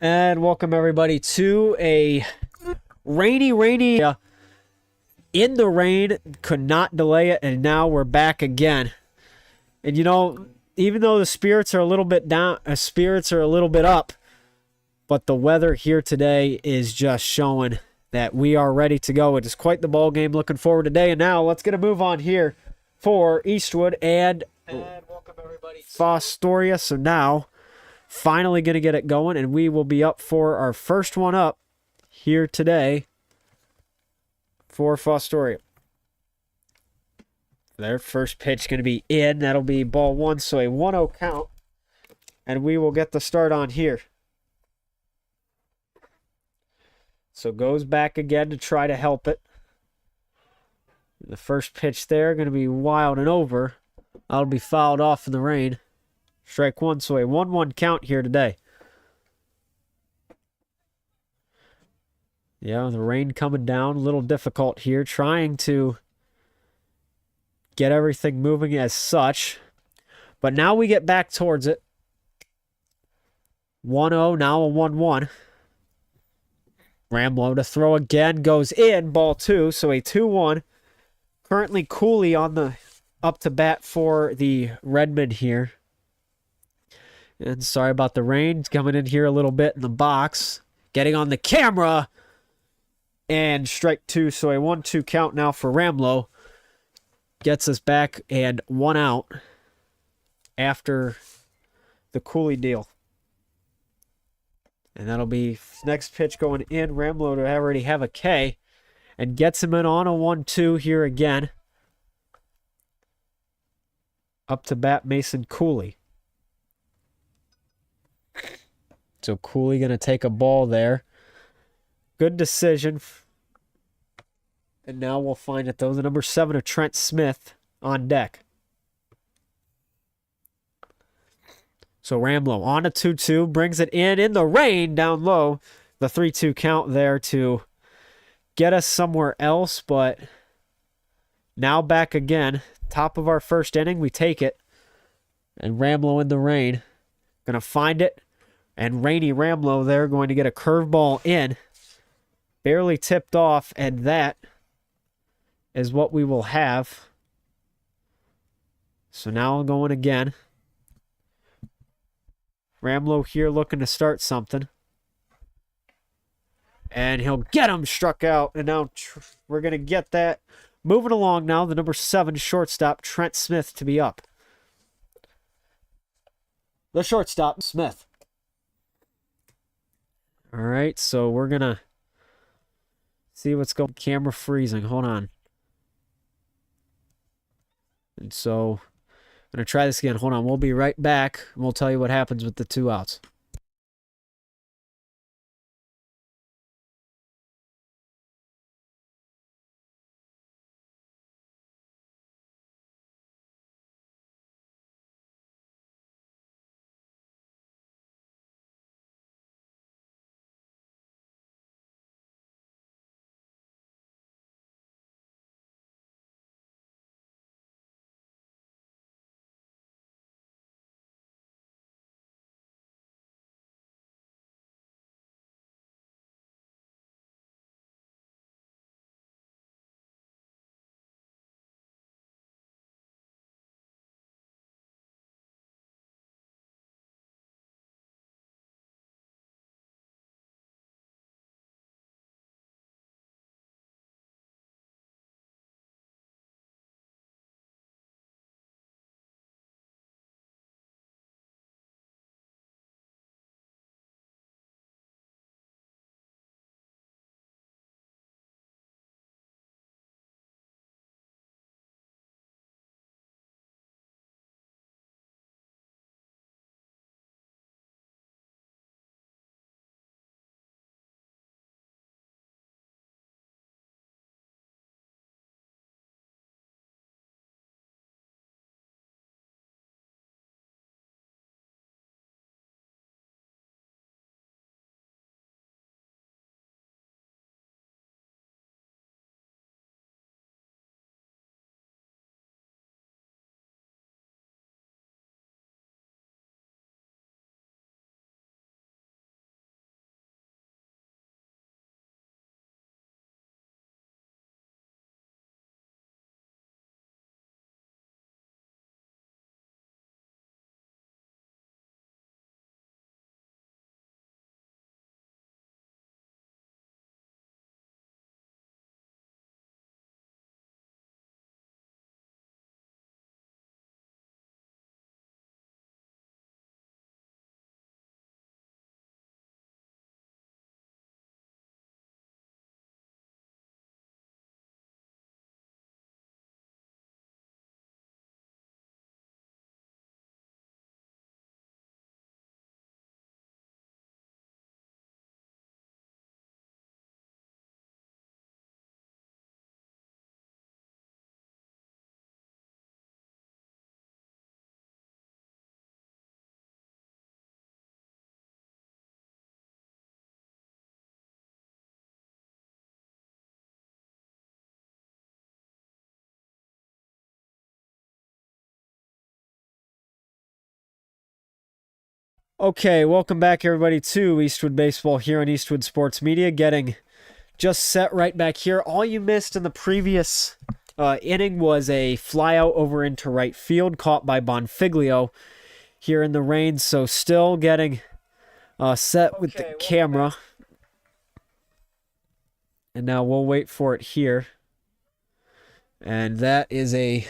And welcome everybody to a rainy in the rain, could not delay it, and now we're back again. And you know, even though the spirits are a little bit down, spirits are a little bit up, but the weather here today is just showing that we are ready to go. It is quite the ball game. Looking forward today. And now let's get a move on here for Eastwood and welcome everybody Fostoria. So now finally going to get it going, and we will be up for our first one up here today for Fostoria. Their first pitch going to be in. That'll be ball one, so a 1-0 count, and we will get the start on here. So goes back again to try to help it. The first pitch there going to be wild and over. That'll be fouled off in the rain. Strike one, so a 1-1 count here today. Yeah, the rain coming down, a little difficult here. Trying to get everything moving as such. But now we get back towards it. 1-0, now a 1-1. Ramlow to throw again, goes in, ball two, so a 2-1. Currently Cooley on the up to bat for the Redmen here. And sorry about the rain. It's coming in here a little bit in the box. Getting on the camera. And strike two. So a 1-2 count now for Ramlow. Gets us back and one out after the Cooley deal. And that'll be next pitch going in. Ramlow to already have a K. And gets him in on a 1-2 here again. Up to bat Mason Cooley. So Cooley going to take a ball there. Good decision. And now we'll find it, though. The number 7 of Trent Smith on deck. So Ramlow on a 2-2. Brings it in the rain down low. The 3-2 count there to get us somewhere else. But now back again. Top of our first inning. We take it. And Ramlow in the rain. Going to find it. And Rainy Ramlow there going to get a curveball in. Barely tipped off, and that is what we will have. So now I'm going again. Ramlow here looking to start something. And he'll get him struck out. And now we're going to get that. Moving along now, the number 7 shortstop, Trent Smith, to be up. The shortstop, Smith. All right, so we're going to see what's going on. Camera freezing. Hold on. And so I'm going to try this again. Hold on. We'll be right back, and we'll tell you what happens with the 2 outs. Okay, welcome back everybody to Eastwood Baseball here on Eastwood Sports Media. Getting just set right back here. All you missed in the previous inning was a flyout over into right field caught by Bonfiglio here in the rain. So still getting set with the camera. And now we'll wait for it here. And that is a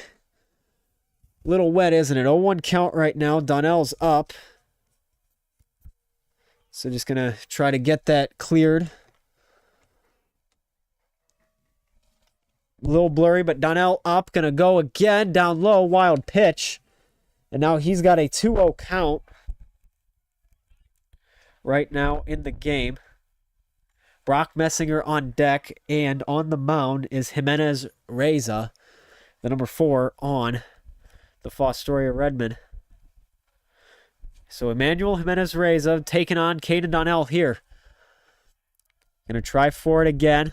little wet, isn't it? 0-1 count right now. Donnell's up. So just going to try to get that cleared. A little blurry, but Donnell up. Going to go again. Down low. Wild pitch. And now he's got a 2-0 count right now in the game. Brock Messinger on deck. And on the mound is Jimenez Reza, the number 4 on the Fostoria Redmen. So Emmanuel Jimenez Reza taking on Caden Donnell here. Going to try for it again.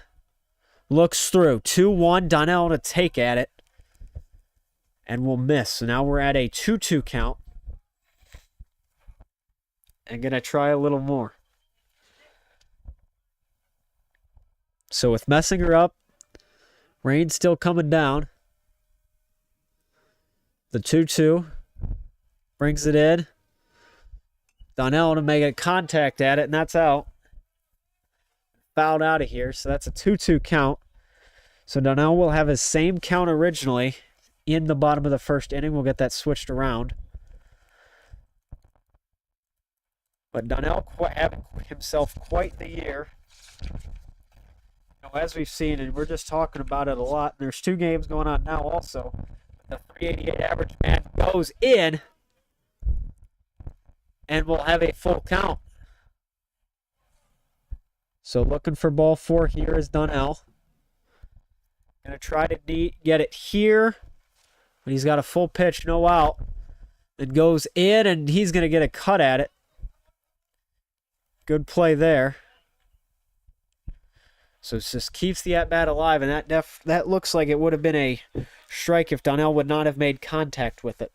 Looks through. 2-1. Donnell to take at it. And will miss. So now we're at a 2-2 count. And going to try a little more. So with Messinger up, rain still coming down. The 2-2 brings it in. Donnell to make a contact at it, and that's out. Fouled out of here, so that's a 2-2 count. So Donnell will have his same count originally in the bottom of the first inning. We'll get that switched around. But Donnell having himself quite the year. As we've seen, and we're just talking about it a lot, there's 2 games going on now also. The 388 average man goes in. And we'll have a full count. So looking for ball 4 here is Donnell. Going to try to get it here. But he's got a full pitch, no out. It goes in, and he's going to get a cut at it. Good play there. So it just keeps the at-bat alive, and that looks like it would have been a strike if Donnell would not have made contact with it.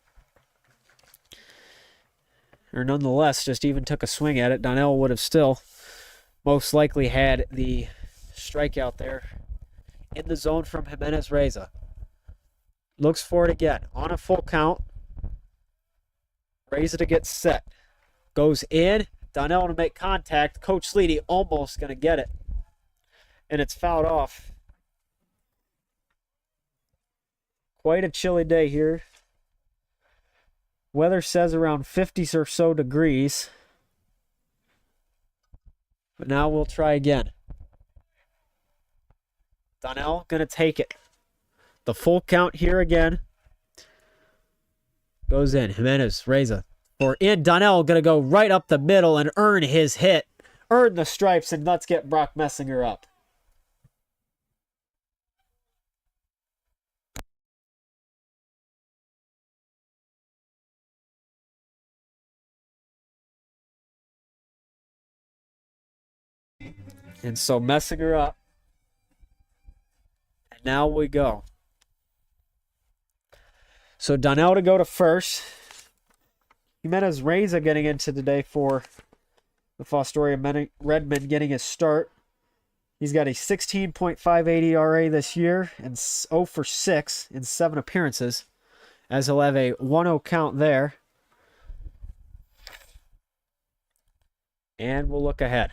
Or nonetheless, just even took a swing at it. Donnell would have still most likely had the strikeout there in the zone from Jimenez Reza. Looks for it again. On a full count. Reza to get set. Goes in. Donnell to make contact. Coach Sleety almost going to get it. And it's fouled off. Quite a chilly day here. Weather says around 50 or so degrees. But now we'll try again. Donnell going to take it. The full count here again. Goes in. Jimenez, Reza. Or in. Donnell going to go right up the middle and earn his hit. Earn the stripes, and let's get Brock Messinger up. And so Messinger up. And now we go. So Donnell to go to first. Jimenez Reza getting into today for the Fostoria Redmen getting his start. He's got a 16.58 ERA this year and 0 for 6 in 7 appearances, as he'll have a 1-0 count there. And we'll look ahead.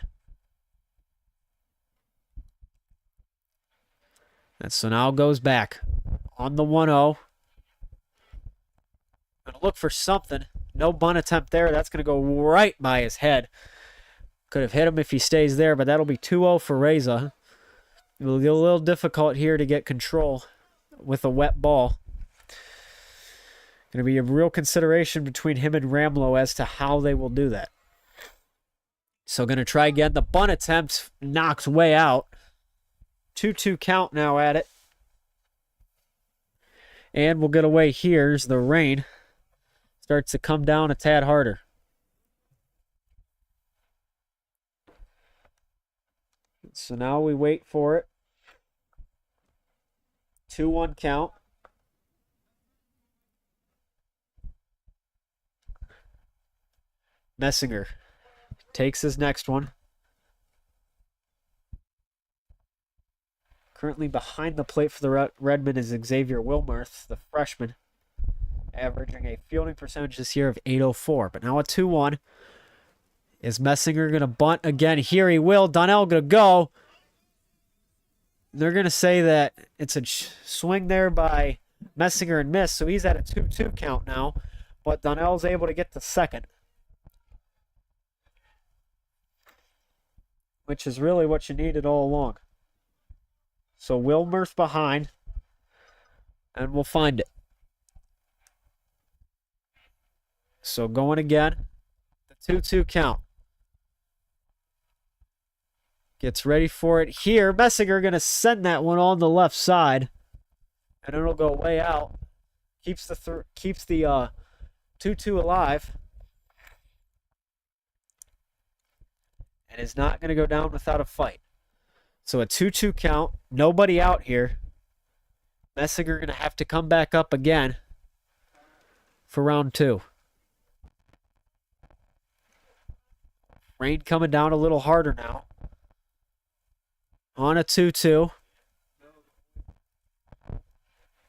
And so now goes back on the 1-0. Going to look for something. No bunt attempt there. That's going to go right by his head. Could have hit him if he stays there, but that'll be 2-0 for Reza. It will get a little difficult here to get control with a wet ball. Going to be a real consideration between him and Ramlo as to how they will do that. So going to try again. The bunt attempt knocked way out. 2-2 count now at it. And we'll get away here as the rain starts to come down a tad harder. So now we wait for it. 2-1 count. Messinger takes his next one. Currently behind the plate for the Redmen is Xavier Wilmarth, the freshman, averaging a fielding percentage this year of .804. But now a 2-1. Is Messinger going to bunt again? Here he will. Donnell going to go. They're going to say that it's a swing there by Messinger and miss, so he's at a 2-2 count now. But Donnell's able to get to second, which is really what you needed all along. So Wilmer's behind, and we'll find it. So going again, the 2-2 count. Gets ready for it here. Messinger going to send that one on the left side, and it'll go way out. Keeps the 2-2 alive, and is not going to go down without a fight. So a 2-2 count. Nobody out here. Messinger going to have to come back up again for round 2. Rain coming down a little harder now. On a 2-2.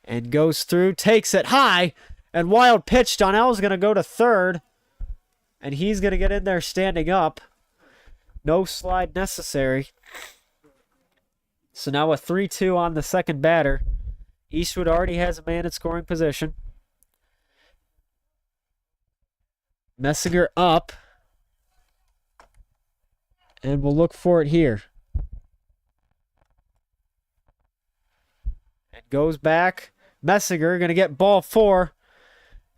And goes through. Takes it high. And wild pitch. Donnell's going to go to third. And he's going to get in there standing up. No slide necessary. So now a 3-2 on the second batter. Eastwood already has a man in scoring position. Messinger up. And we'll look for it here. And goes back. Messinger going to get ball 4.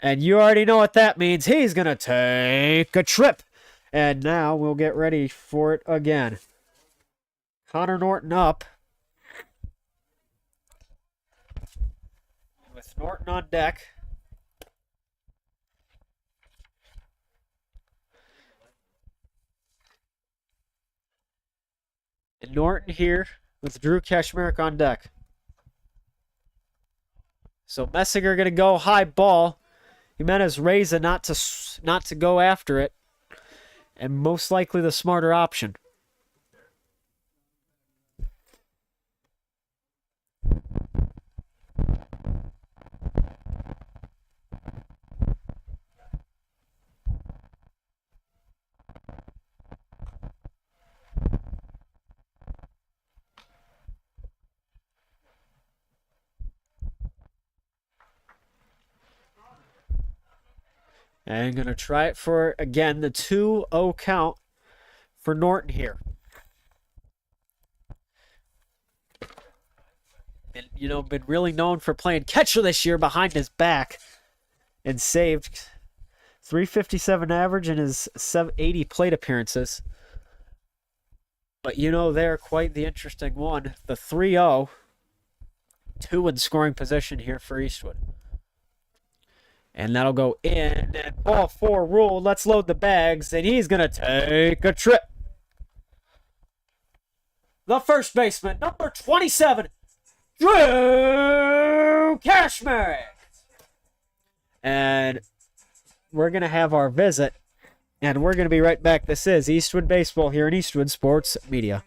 And you already know what that means. He's going to take a trip. And now we'll get ready for it again. Connor Norton up. With Norton on deck. And Norton here with Drew Kashmerek on deck. So Messinger going to go high ball. Jimenez Reza not to go after it. And most likely the smarter option. And going to try it for, again, the 2-0 count for Norton here. And, been really known for playing catcher this year behind his back. And saved .357 average in his 80 plate appearances. But, they're quite the interesting one. The 3-0. 2 in scoring position here for Eastwood. And that'll go in. And ball 4 ruled. Let's load the bags. And he's going to take a trip. The first baseman, number 27, Drew Kashmerek. And we're going to have our visit. And we're going to be right back. This is Eastwood Baseball here in Eastwood Sports Media.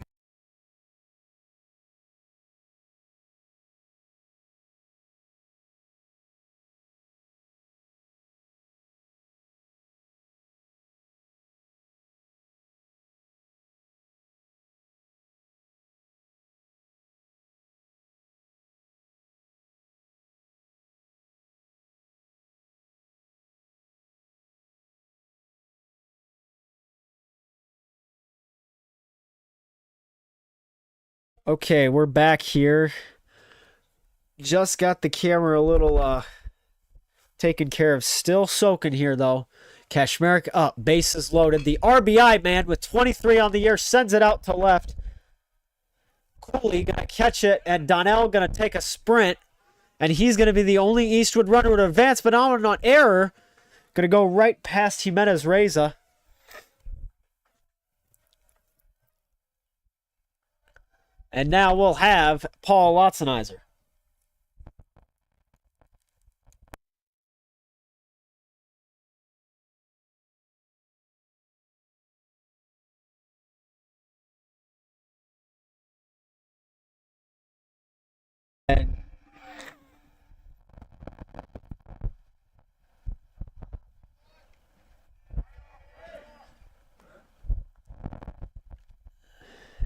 Okay, we're back here. Just got the camera a little taken care of. Still soaking here, though. Kashmerek up. Bases loaded. The RBI man with 23 on the year sends it out to left. Cooley going to catch it, and Donnell going to take a sprint. And he's going to be the only Eastwood runner to advance, but on an error. Going to go right past Jimenez Reza. And now we'll have Paul Lotzenizer.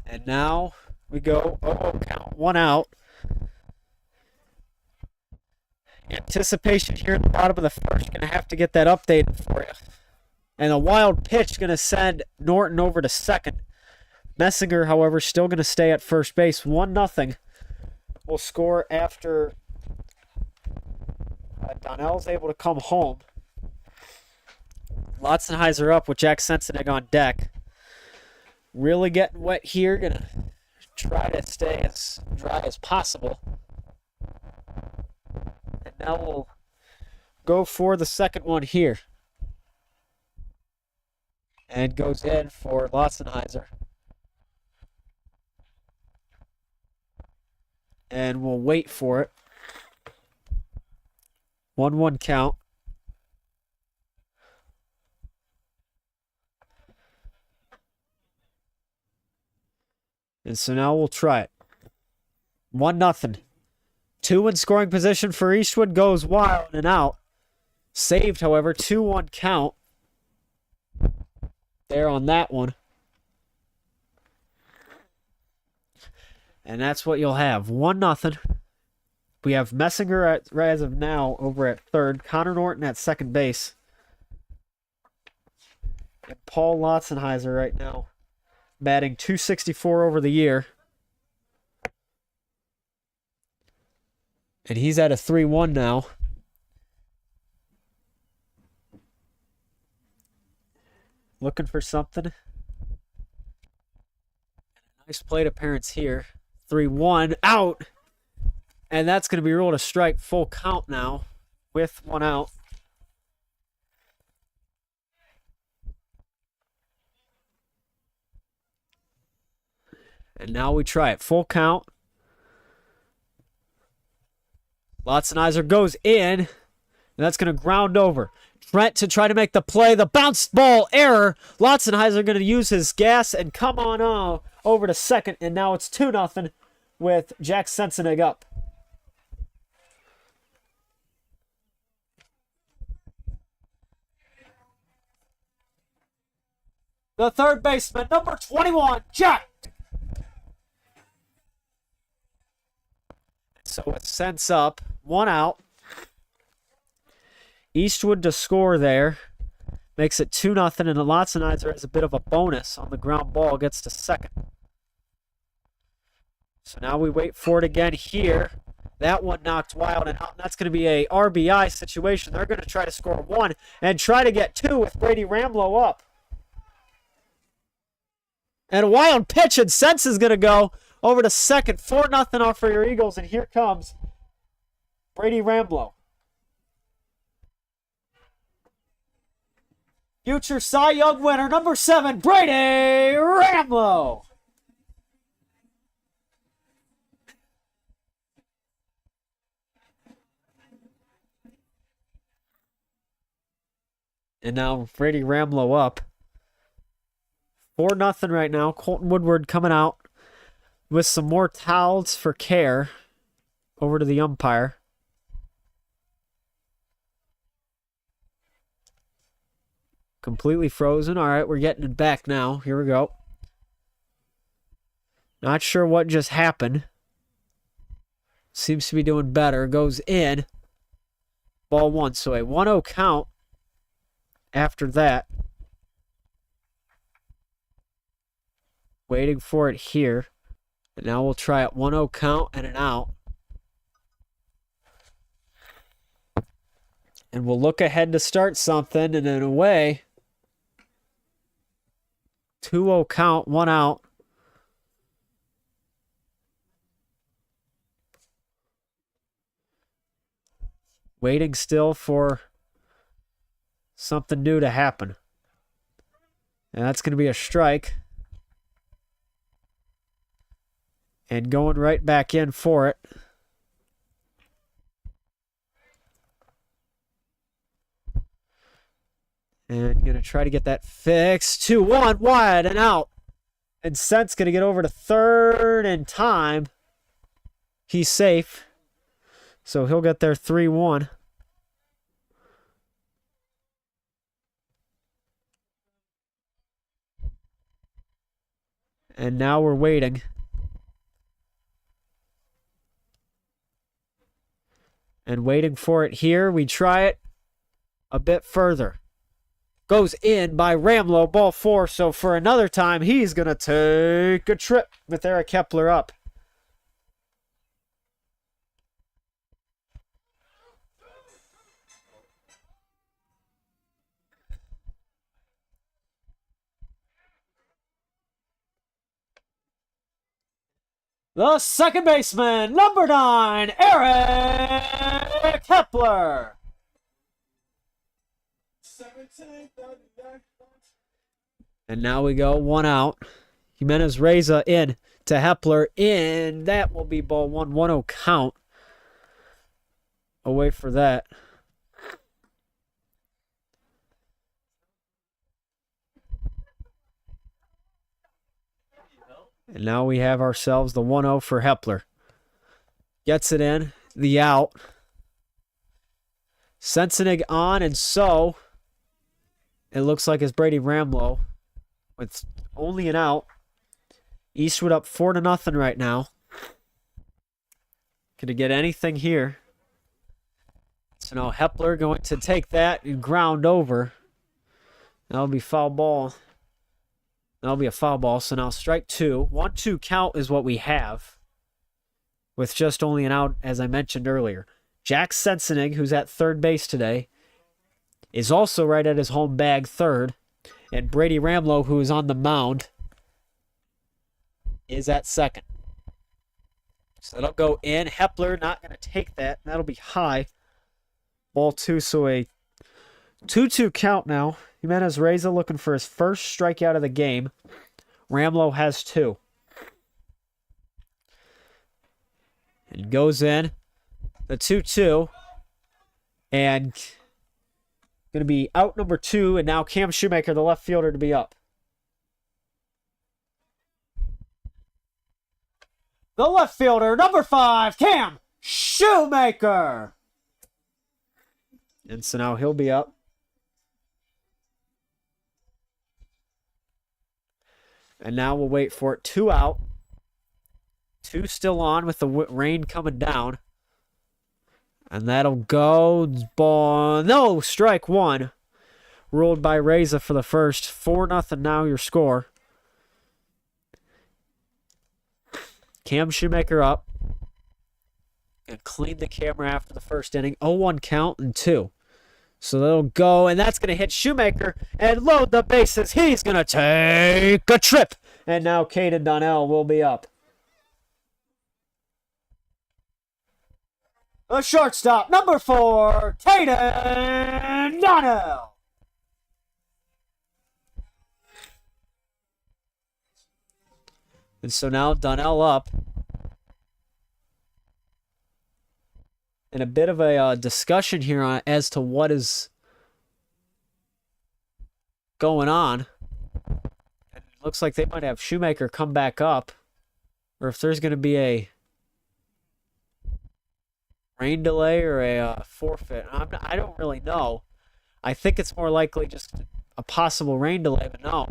And now we go, count, 1 out. Anticipation here in the bottom of the first. Going to have to get that updated for you. And a wild pitch going to send Norton over to second. Messinger, however, still going to stay at first base. 1-0. Will score after Donnell's able to come home. Lotzenheiser up with Jack Sensenig on deck. Really getting wet here. Going to try to stay as dry as possible. And now we'll go for the second one here. And goes in for Lotzenheiser. And we'll wait for it. 1-1 count. And so now we'll try it. 1-0. 2 in scoring position for Eastwood. Goes wild and out. Saved, however. 2-1 count. There on that one. And that's what you'll have. 1-0. We have Messinger as of now over at third. Connor Norton at second base. And Paul Lotzenheiser right now batting .264 over the year. And he's at a 3-1 now. Looking for something. Nice plate appearance here. 3-1 out. And that's going to be ruled a strike. Full count now with 1 out. And now we try it. Full count. Lotzenheiser goes in. And that's going to ground over. Trent to try to make the play. The bounced ball error. Lotzenheiser going to use his gas and come on over to second. And now it's 2-0 with Jack Sensenig up. The third baseman, number 21, Jack. So it sends up 1 out. Eastwood to score there. Makes it 2-0, and Lotzenheiser has a bit of a bonus on the ground ball. Gets to second. So now we wait for it again here. That one knocked wild and out. And that's going to be a RBI situation. They're going to try to score 1 and try to get 2 with Brady Ramlow up. And a wild pitch, and Sense is going to go over to second. 4-0 off for your Eagles, and here comes Brady Ramlow. Future Cy Young winner, number 7, Brady Ramlow. And now Brady Ramlow up. 4-0 right now. Colton Woodward coming out with some more towels for care over to the umpire. Completely frozen. All right, we're getting it back now. Here we go. Not sure what just happened. Seems to be doing better. Goes in. Ball 1. So a 1-0 count after that. Waiting for it here. And now we'll try it. 1-0 count and an out. And we'll look ahead to start something. And in a way, 2-0 count, 1 out. Waiting still for something new to happen. And that's going to be a strike. And going right back in for it. And going to try to get that fixed. 2-1, wide and out. And Sent's going to get over to third in time. He's safe. So he'll get there 3-1. And now we're waiting. And waiting for it here. We try it a bit further. Goes in by Ramlow, ball 4. So for another time, he's going to take a trip with Eric Hepler up. The second baseman, number 9, Eric Hepler. And now we go 1 out. Jimenez Reza in to Hepler. In. That will be ball 1. 1-0 count. Away for that. And now we have ourselves the 1-0 for Hepler. Gets it in. The out. Sensenig on, and so it looks like it's Brady Ramlow with only an out. Eastwood up 4-0 right now. Gonna get anything here. So now Hepler going to take that and ground over. That'll be foul ball. That'll be a foul ball. So now strike 2. 1-2 count is what we have. With just only an out, as I mentioned earlier. Jack Sensenig, who's at third base today, is also right at his home bag, third. And Brady Ramlow, who is on the mound, is at second. So that'll go in. Hepler not going to take that. That'll be high. Ball 2, so a 2-2 count now. Jimenez Reza looking for his first strikeout of the game. Ramlow has 2. And goes in. The 2-2. And going to be out number 2. And now Cam Shoemaker, the left fielder, to be up. The left fielder, number 5, Cam Shoemaker. And so now he'll be up. And now we'll wait for it. 2 out. 2 still on with the rain coming down. And that'll go. Ball. No, strike 1. Ruled by Reza for the first. 4-0 now your score. Cam Shoemaker up. And clean the camera after the first inning. 0-1 count and 2. So they'll go, and that's going to hit Shoemaker and load the bases. He's going to take a trip. And now Caden Donnell will be up. The shortstop, number 4, Caden Donnell. And so now Donnell up. And a bit of a discussion here on as to what is going on. It looks like they might have Shoemaker come back up. Or if there's going to be a rain delay or a forfeit. I don't really know. I think it's more likely just a possible rain delay, but no.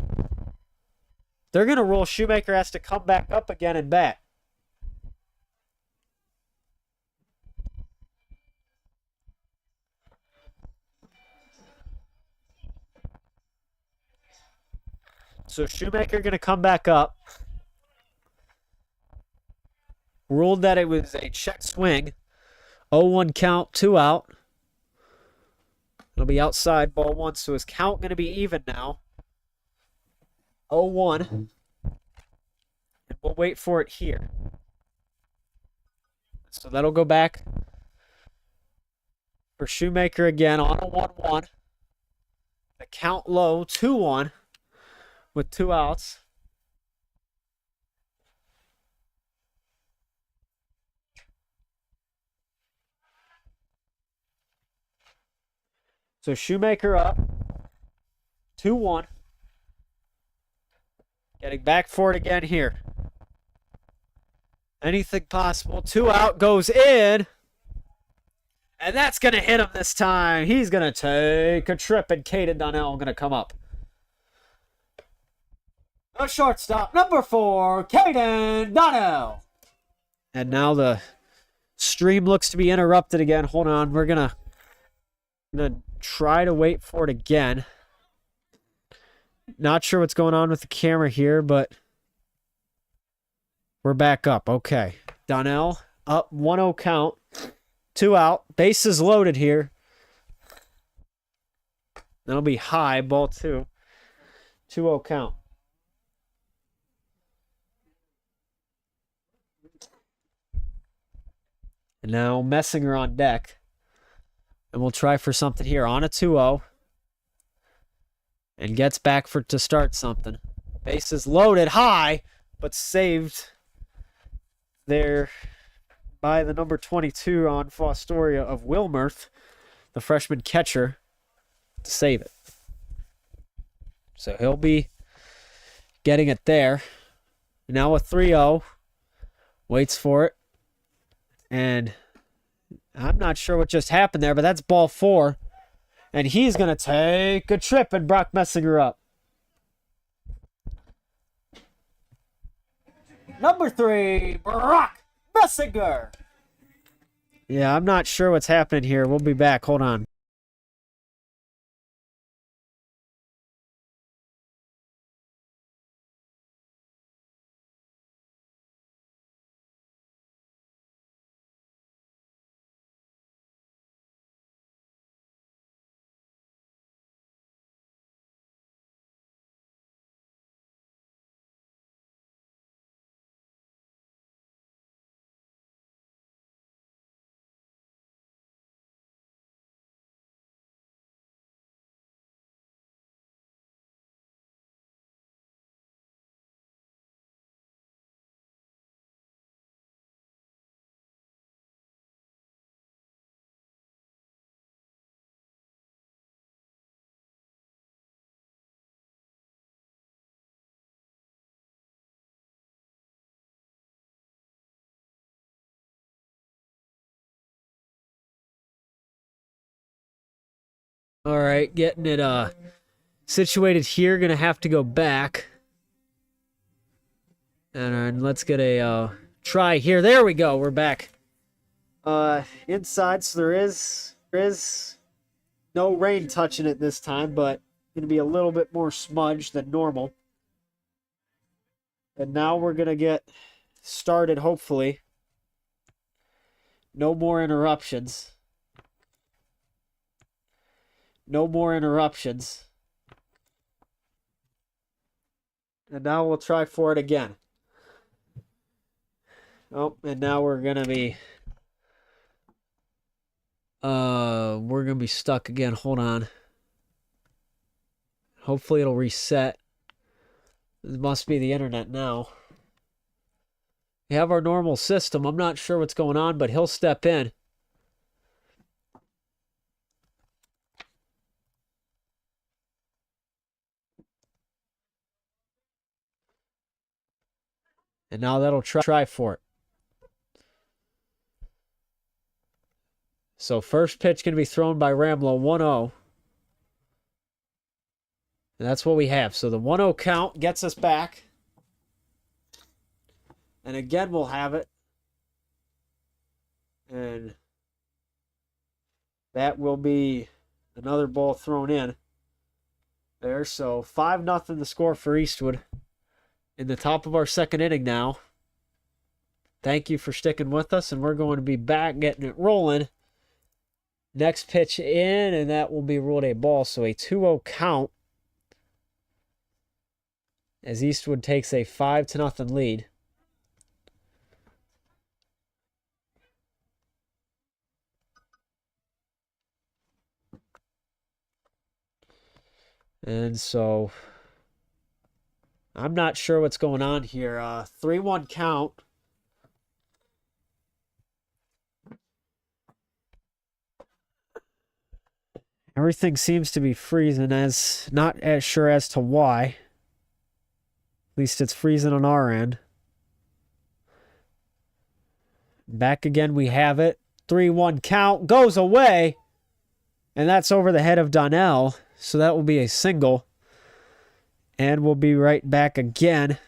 They're going to rule Shoemaker has to come back up again and bat. So Shoemaker going to come back up. Ruled that it was a check swing. 0-1 count, 2 out. It'll be outside, ball 1. So his count going to be even now. 0-1. And we'll wait for it here. So that'll go back for Shoemaker again on a 1-1. The count low, 2-1. With 2 outs. So Shoemaker up. 2-1. Getting back for it again here. Anything possible. 2 out, goes in. And that's going to hit him this time. He's going to take a trip, and Caden Donnell going to come up. A shortstop, number 4, Caden Donnell. And now the stream looks to be interrupted again. Hold on. We're going to try to wait for it again. Not sure what's going on with the camera here, but we're back up. Okay. Donnell up, 1-0 count. 2 out. Bases loaded here. That'll be high, ball 2. 2-0 count. And now Messinger on deck. And we'll try for something here on a 2-0. And gets back to start something. Bases loaded high, but saved there by the number 22 on Fostoria of Wilmarth, the freshman catcher, to save it. So he'll be getting it there. Now a 3-0. Waits for it. And I'm not sure what just happened there, but that's ball 4. And he's going to take a trip and Brock Messinger up. Number 3, Brock Messinger. Yeah, I'm not sure what's happening here. We'll be back. Hold on. All right, getting it situated here. Gonna have to go back. And let's get a try here. There we go. We're back. Inside, so there is no rain touching it this time, but gonna be a little bit more smudged than normal. And now we're gonna get started, hopefully. No more interruptions. No more interruptions. And now we'll try for it again. Oh, and now we're gonna be stuck again. Hold on. Hopefully it'll reset. It must be the internet now. We have our normal system. I'm not sure what's going on, but he'll step in. And now that'll try for it. So first pitch going to be thrown by Ramlow, 1-0. And that's what we have. So the 1-0 count gets us back. And again, we'll have it. And that will be another ball thrown in there. So 5-0 the score for Eastwood. In the top of our second inning now. Thank you for sticking with us, and we're going to be back getting it rolling. Next pitch in, and that will be ruled a ball. So a 2-0 count as Eastwood takes a 5-0 lead. And so I'm not sure what's going on here. 3-1 count. Everything seems to be freezing, not as sure as to why. At least it's freezing on our end. Back again, we have it. 3-1 count. Goes away. And that's over the head of Donnell. So that will be a single. And we'll be right back again.